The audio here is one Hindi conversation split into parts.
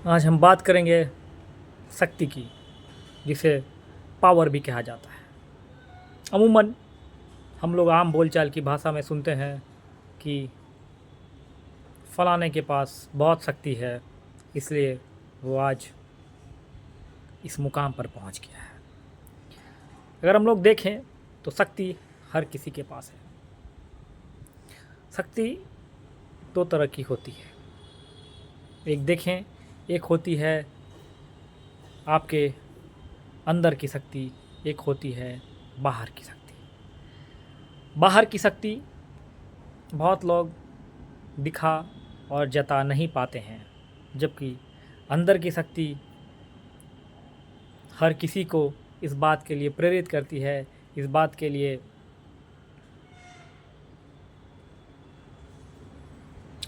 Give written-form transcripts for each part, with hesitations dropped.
आज हम बात करेंगे शक्ति की, जिसे पावर भी कहा जाता है। अमूमन हम लोग आम बोलचाल की भाषा में सुनते हैं कि फलाने के पास बहुत शक्ति है, इसलिए वो आज इस मुकाम पर पहुंच गया है। अगर हम लोग देखें तो शक्ति हर किसी के पास है। शक्ति दो तरह की होती है। एक देखें, एक होती है आपके अंदर की शक्ति, एक होती है बाहर की शक्ति। बाहर की शक्ति बहुत लोग दिखा और जता नहीं पाते हैं, जबकि अंदर की शक्ति हर किसी को इस बात के लिए प्रेरित करती है, इस बात के लिए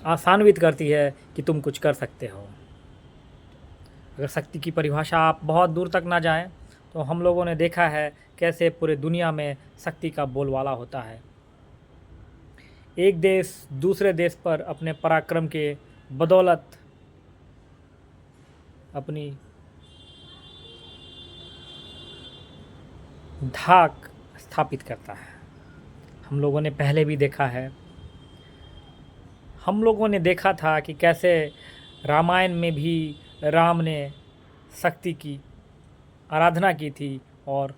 आसान्वित करती है कि तुम कुछ कर सकते हो। अगर शक्ति की परिभाषा आप बहुत दूर तक ना जाएं, तो हम लोगों ने देखा है कैसे पूरे दुनिया में शक्ति का बोलबाला होता है। एक देश दूसरे देश पर अपने पराक्रम के बदौलत अपनी धाक स्थापित करता है। हम लोगों ने पहले भी देखा है, हम लोगों ने देखा था कि कैसे रामायण में भी राम ने शक्ति की आराधना की थी और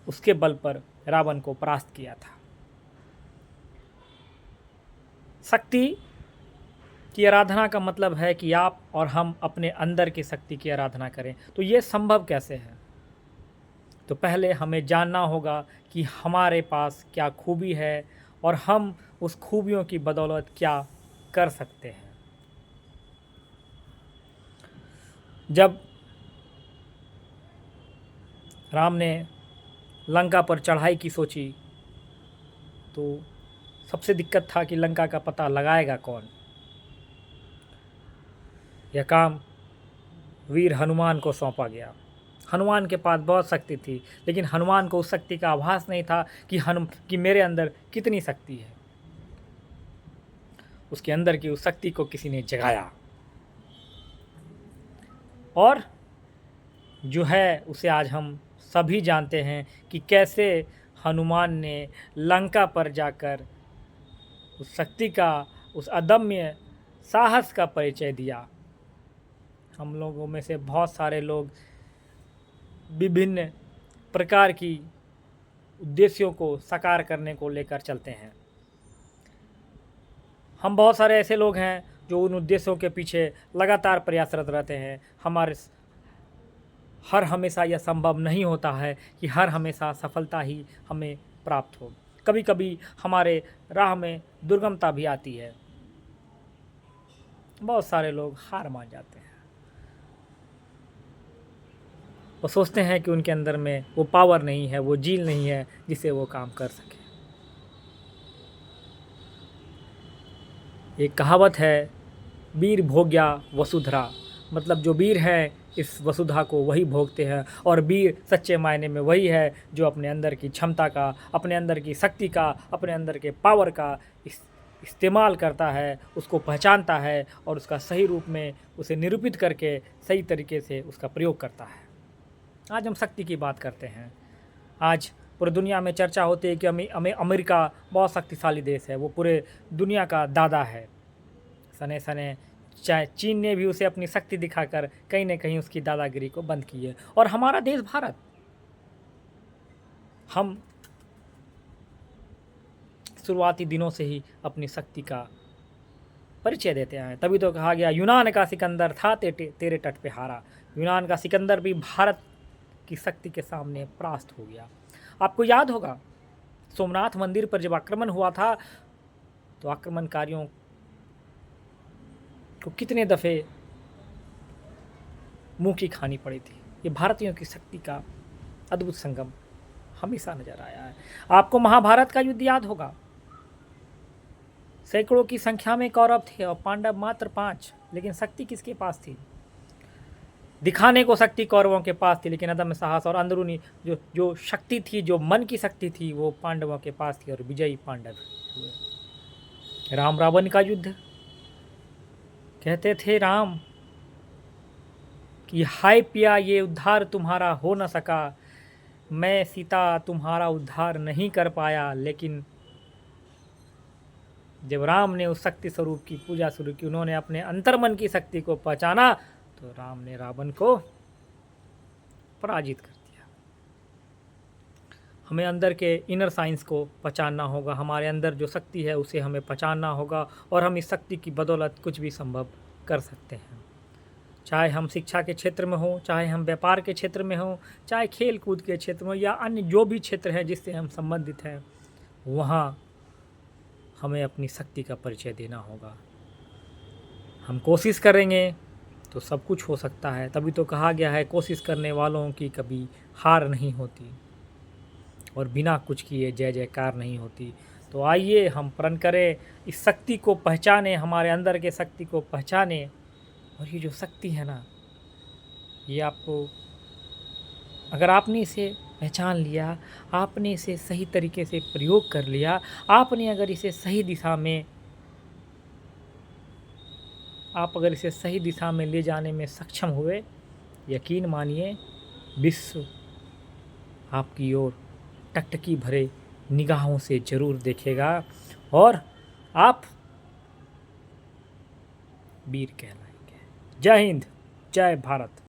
उसके बल पर रावण को परास्त किया था। शक्ति की आराधना का मतलब है कि आप और हम अपने अंदर की शक्ति की आराधना करें। तो ये संभव कैसे है? तो पहले हमें जानना होगा कि हमारे पास क्या खूबी है और हम उस खूबियों की बदौलत क्या कर सकते हैं। जब राम ने लंका पर चढ़ाई की सोची, तो सबसे दिक्कत था कि लंका का पता लगाएगा कौन। यह काम वीर हनुमान को सौंपा गया। हनुमान के पास बहुत शक्ति थी, लेकिन हनुमान को उस शक्ति का आभास नहीं था कि मेरे अंदर कितनी शक्ति है। उसके अंदर की उस शक्ति को किसी ने जगाया, और जो है उसे आज हम सभी जानते हैं कि कैसे हनुमान ने लंका पर जाकर उस शक्ति का, उस अदम्य साहस का परिचय दिया। हम लोगों में से बहुत सारे लोग विभिन्न प्रकार की उद्देश्यों को साकार करने को लेकर चलते हैं। हम बहुत सारे ऐसे लोग हैं जो उन उद्देश्यों के पीछे लगातार प्रयासरत रहते हैं। हर हमेशा यह संभव नहीं होता है कि हर हमेशा सफलता ही हमें प्राप्त हो। कभी कभी हमारे राह में दुर्गमता भी आती है। बहुत सारे लोग हार मान जाते हैं। वो सोचते हैं कि उनके अंदर में वो पावर नहीं है, वो जील नहीं है जिससे वो काम कर सके। एक कहावत है, वीर भोग्या वसुधरा, मतलब जो वीर हैं इस वसुधा को वही भोगते हैं। और वीर सच्चे मायने में वही है जो अपने अंदर की क्षमता का, अपने अंदर की शक्ति का, अपने अंदर के पावर का इस्तेमाल करता है, उसको पहचानता है और उसका सही रूप में उसे निरूपित करके सही तरीके से उसका प्रयोग करता है। आज हम शक्ति की बात करते हैं। आज पूरी दुनिया में चर्चा होती है कि अमेरिका बहुत शक्तिशाली देश है, वो पूरे दुनिया का दादा है। सने सने चाहे चीन ने भी उसे अपनी शक्ति दिखाकर कहीं न कहीं उसकी दादागिरी को बंद की है। और हमारा देश भारत, हम शुरुआती दिनों से ही अपनी शक्ति का परिचय देते हैं। तभी तो कहा गया, यूनान का सिकंदर था तेरे तट पे हारा। यूनान का सिकंदर भी भारत की शक्ति के सामने परास्त हो गया। आपको याद होगा, सोमनाथ मंदिर पर जब आक्रमण हुआ था, तो आक्रमणकारियों को कितने दफ़े मुंह की खानी पड़ी थी। ये भारतीयों की शक्ति का अद्भुत संगम हमेशा नजर आया है। आपको महाभारत का युद्ध याद होगा। सैकड़ों की संख्या में कौरव थे और पांडव मात्र 5, लेकिन शक्ति किसके पास थी? दिखाने को शक्ति कौरवों के पास थी, लेकिन अदम्य साहस और अंदरूनी जो शक्ति थी, जो मन की शक्ति थी, वो पांडवों के पास थी और विजयी पांडव हुए। राम रावण का युद्ध, कहते थे राम कि हाय पिया ये उद्धार तुम्हारा हो न सका, मैं सीता तुम्हारा उद्धार नहीं कर पाया। लेकिन जब राम ने उस शक्ति स्वरूप की पूजा शुरू की, उन्होंने अपने अंतर्मन की शक्ति को पहचाना, तो राम ने रावण को पराजित कर दिया। हमें अंदर के इनर साइंस को पहचानना होगा, हमारे अंदर जो शक्ति है उसे हमें पहचानना होगा, और हम इस शक्ति की बदौलत कुछ भी संभव कर सकते हैं। चाहे हम शिक्षा के क्षेत्र में हों, चाहे हम व्यापार के क्षेत्र में हों, चाहे खेल कूद के क्षेत्र में, या अन्य जो भी क्षेत्र हैं जिससे हम संबंधित हैं, वहाँ हमें अपनी शक्ति का परिचय देना होगा। हम कोशिश करेंगे तो सब कुछ हो सकता है। तभी तो कहा गया है, कोशिश करने वालों की कभी हार नहीं होती, और बिना कुछ किए जय जयकार नहीं होती। तो आइए हम प्रण करें, इस शक्ति को पहचानें, हमारे अंदर के शक्ति को पहचानें। और ये जो शक्ति है ना, ये आपको, अगर आपने इसे पहचान लिया, आपने इसे सही तरीके से प्रयोग कर लिया, आपने अगर इसे सही दिशा में, आप अगर इसे सही दिशा में ले जाने में सक्षम हुए, यकीन मानिए विश्व आपकी ओर टकटकी भरे निगाहों से ज़रूर देखेगा, और आप वीर कहलाएंगे। जय हिंद, जय भारत।